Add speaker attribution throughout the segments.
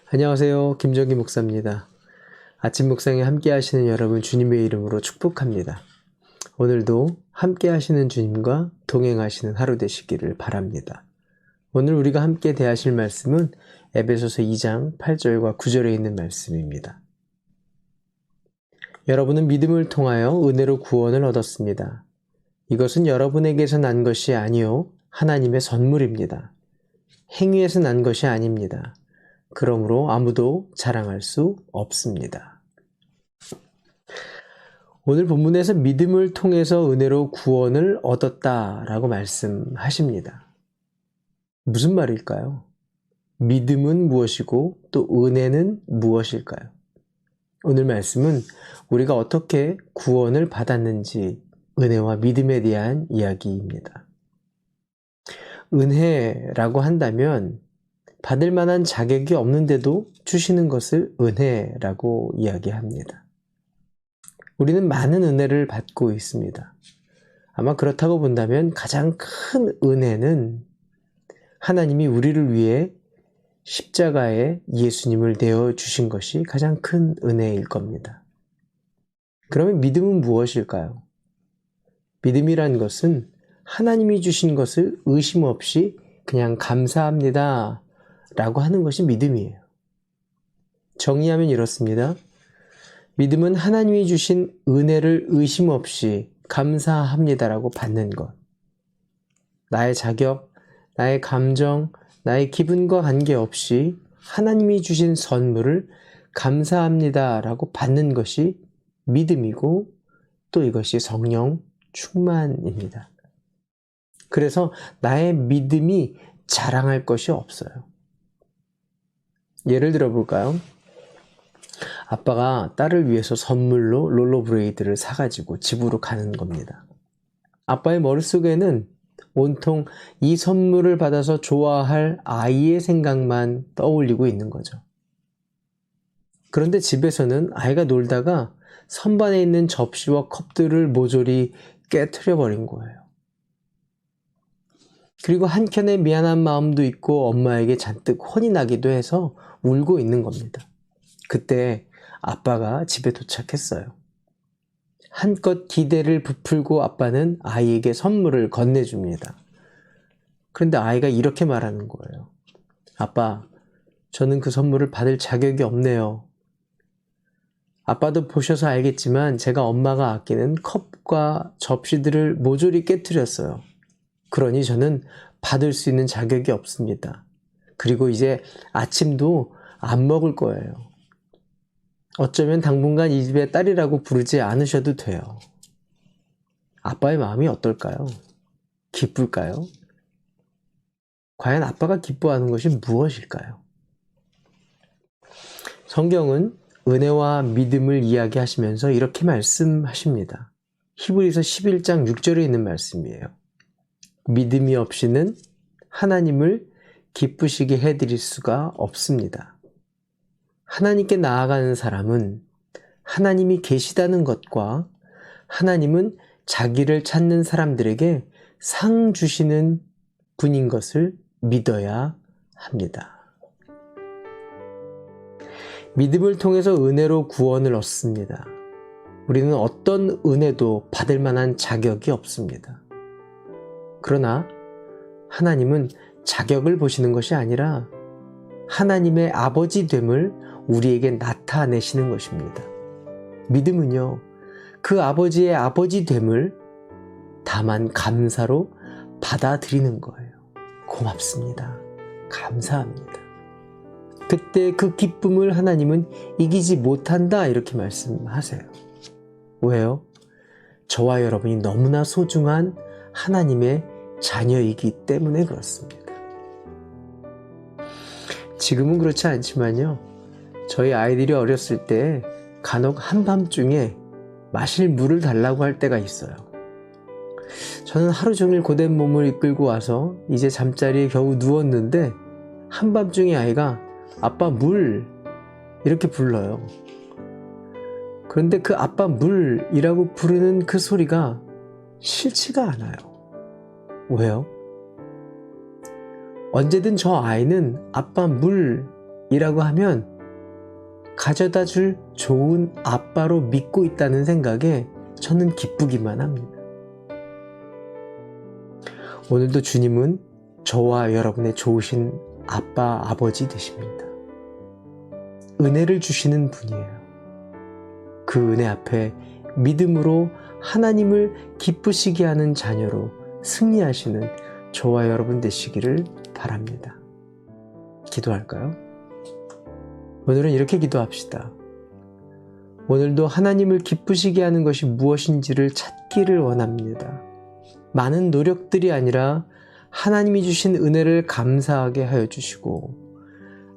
Speaker 1: 안녕하세요. 김정기 목사입니다. 아침 묵상에 함께 하시는 여러분 주님의 이름으로 축복합니다. 오늘도 함께 하시는 주님과 동행하시는 하루 되시기를 바랍니다. 오늘 우리가 함께 대하실 말씀은 에베소서 2장 8절과 9절에 있는 말씀입니다. 여러분은 믿음을 통하여 은혜로 구원을 얻었습니다. 이것은 여러분에게서 난 것이 아니요 하나님의 선물입니다. 행위에서 난 것이 아닙니다. 그러므로 아무도 자랑할 수 없습니다. 오늘 본문에서 믿음을 통해서 은혜로 구원을 얻었다라고 말씀하십니다. 무슨 말일까요? 믿음은 무엇이고 또 은혜는 무엇일까요? 오늘 말씀은 우리가 어떻게 구원을 받았는지 은혜와 믿음에 대한 이야기입니다. 은혜라고 한다면 받을 만한 자격이 없는데도 주시는 것을 은혜라고 이야기합니다. 우리는 많은 은혜를 받고 있습니다. 아마 그렇다고 본다면 가장 큰 은혜는 하나님이 우리를 위해 십자가에 예수님을 내어 주신 것이 가장 큰 은혜일 겁니다. 그러면 믿음은 무엇일까요? 믿음이란 것은 하나님이 주신 것을 의심 없이 그냥 감사합니다 라고 하는 것이 믿음이에요. 정의하면 이렇습니다. 믿음은 하나님이 주신 은혜를 의심 없이 감사합니다라고 받는 것. 나의 자격, 나의 감정, 나의 기분과 관계없이 하나님이 주신 선물을 감사합니다라고 받는 것이 믿음이고 또 이것이 성령 충만입니다. 그래서 나의 믿음이 자랑할 것이 없어요. 예를 들어 볼까요? 아빠가 딸을 위해서 선물로 롤러브레이드를 사가지고 집으로 가는 겁니다. 아빠의 머릿속에는 온통 이 선물을 받아서 좋아할 아이의 생각만 떠올리고 있는 거죠. 그런데 집에서는 아이가 놀다가 선반에 있는 접시와 컵들을 모조리 깨트려 버린 거예요. 그리고 한켠에 미안한 마음도 있고 엄마에게 잔뜩 혼이 나기도 해서 울고 있는 겁니다. 그때 아빠가 집에 도착했어요. 한껏 기대를 부풀고 아빠는 아이에게 선물을 건네줍니다. 그런데 아이가 이렇게 말하는 거예요. 아빠, 저는 그 선물을 받을 자격이 없네요. 아빠도 보셔서 알겠지만 제가 엄마가 아끼는 컵과 접시들을 모조리 깨트렸어요. 그러니 저는 받을 수 있는 자격이 없습니다. 그리고 이제 아침도 안 먹을 거예요. 어쩌면 당분간 이 집의 딸이라고 부르지 않으셔도 돼요. 아빠의 마음이 어떨까요? 기쁠까요? 과연 아빠가 기뻐하는 것이 무엇일까요? 성경은 은혜와 믿음을 이야기하시면서 이렇게 말씀하십니다. 히브리서 11장 6절에 있는 말씀이에요. 믿음이 없이는 하나님을 기쁘시게 해드릴 수가 없습니다. 하나님께 나아가는 사람은 하나님이 계시다는 것과 하나님은 자기를 찾는 사람들에게 상 주시는 분인 것을 믿어야 합니다. 믿음을 통해서 은혜로 구원을 얻습니다. 우리는 어떤 은혜도 받을 만한 자격이 없습니다. 그러나 하나님은 자격을 보시는 것이 아니라 하나님의 아버지됨을 우리에게 나타내시는 것입니다. 믿음은요, 그 아버지의 아버지됨을 다만 감사로 받아들이는 거예요. 고맙습니다. 감사합니다. 그때 그 기쁨을 하나님은 이기지 못한다 이렇게 말씀하세요. 왜요? 저와 여러분이 너무나 소중한 하나님의 자녀이기 때문에 그렇습니다. 지금은 그렇지 않지만요. 저희 아이들이 어렸을 때 간혹 한밤중에 마실 물을 달라고 할 때가 있어요. 저는 하루 종일 고된 몸을 이끌고 와서 이제 잠자리에 겨우 누웠는데 한밤중에 아이가 아빠 물 이렇게 불러요. 그런데 그 아빠 물이라고 부르는 그 소리가 싫지가 않아요. 왜요? 언제든 저 아이는 아빠 물 이라고 하면 가져다 줄 좋은 아빠로 믿고 있다는 생각에 저는 기쁘기만 합니다. 오늘도 주님은 저와 여러분의 좋으신 아빠, 아버지 되십니다. 은혜를 주시는 분이에요. 그 은혜 앞에 믿음으로 하나님을 기쁘시게 하는 자녀로 승리하시는 저와 여러분 되시기를 바랍니다. 기도할까요? 오늘은 이렇게 기도합시다. 오늘도 하나님을 기쁘시게 하는 것이 무엇인지를 찾기를 원합니다. 많은 노력들이 아니라 하나님이 주신 은혜를 감사하게 하여 주시고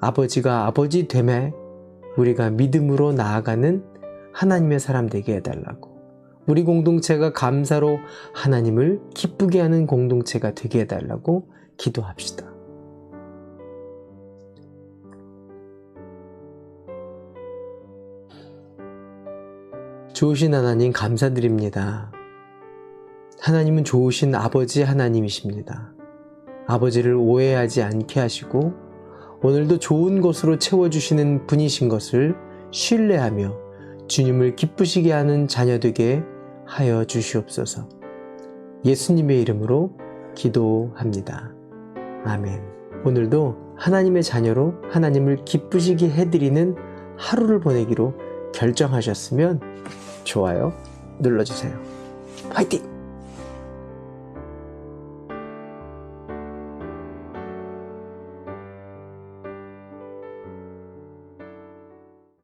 Speaker 1: 아버지가 아버지 됨에 우리가 믿음으로 나아가는 하나님의 사람 되게 해달라고, 우리 공동체가 감사로 하나님을 기쁘게 하는 공동체가 되게 해달라고 기도합시다. 좋으신 하나님 감사드립니다. 하나님은 좋으신 아버지 하나님이십니다. 아버지를 오해하지 않게 하시고 오늘도 좋은 것으로 채워주시는 분이신 것을 신뢰하며 주님을 기쁘시게 하는 자녀 되게 하여 주시옵소서. 예수님의 이름으로 기도합니다. 아멘. 오늘도 하나님의 자녀로 하나님을 기쁘시게 해드리는 하루를 보내기로 결정하셨으면 좋아요 눌러주세요. 화이팅!